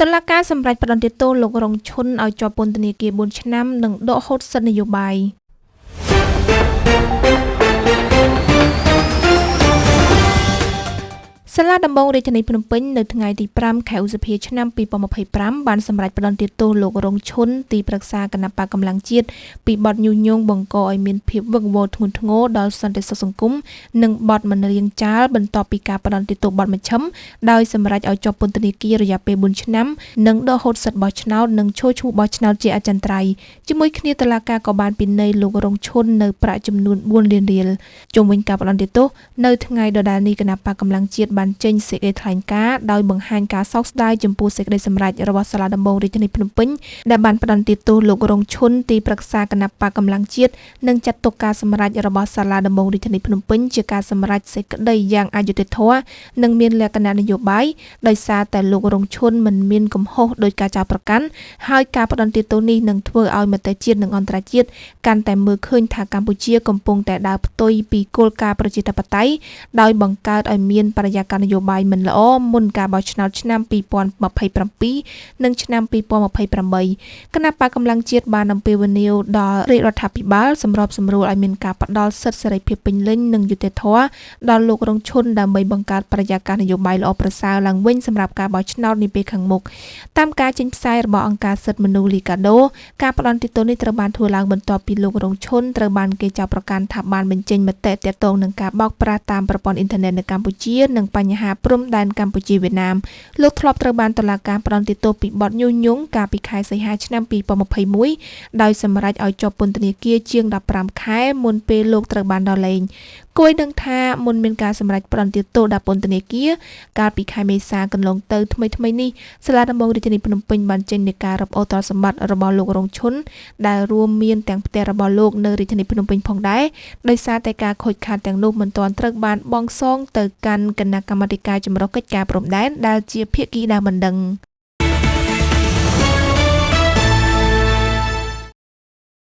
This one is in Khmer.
តុលាការសម្រេចផ្តន្ទាទោសលោករងឈុនឲ្យជាប់ពន្ធនាគារ4ឆ្នាំនិងដកហូតសិទ្ធិនយោបាយសាលាដំបងរាជធានីភ្នំពេញនៅថ្ងៃទី5 ខែឧសភាឆ្នាំ2025បានសម្រេចផ្តន្ទាទោសលោករងឈុនទីប្រឹក្សាគណៈបកកម្លាំងជាតិពីបទញុះញង់បង្កឲ្យមានភាពវឹកវរធ្ងន់ធ្ងរដល់សន្តិសុខសង្គមនិងបទមិនរៀងចាលបន្ទាប់ពីការផ្តន្ទាទោសបទមជ្ឈិមដោយសម្រេចឲ្យជាប់ពន្ធនាគាររយៈពេល4ឆ្នាំនិងដកហូតសិទ្ធិបោះឆ្នោតនិងឈរឈ្មោះបោះឆ្នោតជាអចិន្ត្រៃយ៍ជាមួយគ្នាតុលាការក៏បានពិន័យលោករងឈុននៅប្រាក់ចំនួន4លានរៀលជុំវិញការផ្តន្ទាទោសនៅថ្ងៃដដែលនេះគណៈបកកម្លាំងជាតិបានចេញសេចក្តីថ្លែងការណ៍ដោយបង្ហាញការសោកស្ដាយចំពោះសេចក្តីសម្រេចរបស់សាលាដំបងរាជធានីភ្នំពេញដែលបានផ្តន្ទាទោសលោករងឈុនទីប្រឹក្សាគណៈបកកម្លាំងជាតិនិងចាត់ទុកការសម្រេចរបស់សាលាដំបងរាជធានីភ្នំពេញជាការសម្រេចសេចក្តីយ៉ាងអយុត្តិធម៌និងមានលក្ខណៈនយោបាយដោយសារតែលោករងឈុនមិនមានកំហុសដោយការចោទប្រកាន់ហើយការផ្តន្ទាទោសនេះនឹងធ្វើឲ្យមតិជាតិនិងអន្តរជាតិកាន់តែមើលឃើញថាកម្ពុជាកំពុងតែដើរផ្ទុយពីគោលការណ៍ប្រជាធិបតេយ្យដោយបង្កើតឲ្យមានបរិយាកាសនយោបាយមិនល្អមុនការបោះឆ្នោតឆ្នាំ2027និងឆ្នាំ2028គណៈបកកម្លាំងជាតិបានអំពាវនាវដល់រាជរដ្ឋាភិបាលសម្របសម្រួលឲ្យមានការផ្ដល់សិទ្ធិសេរីភាពពេញលេញនិងយុត្តិធម៌ដល់លោករងឈុនដើម្បីបង្កើតបរិយាកាសនយោបាយល្អប្រសើរឡើងវិញសម្រាប់ការបោះឆ្នោតនាពេលខាងមុខតាមការចេញផ្សាយរបស់អង្គការសិទ្ធិមនុស្សលីកាដូការផ្តន្ទាទោសនេះត្រូវបានធ្វើឡើងបន្ទាប់ពីលោករងឈុនត្រូវបានគេចោទប្រកាន់ថាបានបញ្ចេញមតិទាក់ទងនឹងការបោកប្រាស់តាមប្រព័ន្ធអ៊ីនធឺណិតនៅកម្ពុជានិងបញ្ហាព្រំដែនកម្ពុជាវៀតណាមលោកធ្លាប់ត្រូវបានតុលាការផ្តន្ទាទោសពីបទញុះញង់កាលពីខែសីហាឆ្នាំ2021ដោយសម្រេចឲ្យជាប់ពន្ធនាគារជាង15ខែមុនពេលលោកត្រូវបានដោះលែងគួរដឹងថាមុនមានការសម្រេចផ្តន្ទាទោសដាក់ពន្ធនាគារកាលពីខែមេសាកន្លងទៅថ្មីនេះសាលាដំបងរាជធានីភ្នំពេញបានចេញនូវការរឹបអូសទ្រព្យសម្បត្តិរបស់លោករងឈុនដែលរួមមានទាំងផ្ទះរបស់លោកនៅរាជធានីភ្នំពេញផងដែរដោយសារតែការខូចខាតទាំងនោះមិនទាន់ត្រូវបានបង់សងទៅកាន់គណៈកម្មាធិការចម្រុះកិច្ចការព្រំដែនដែលជាភាគីដែលមិនដឹង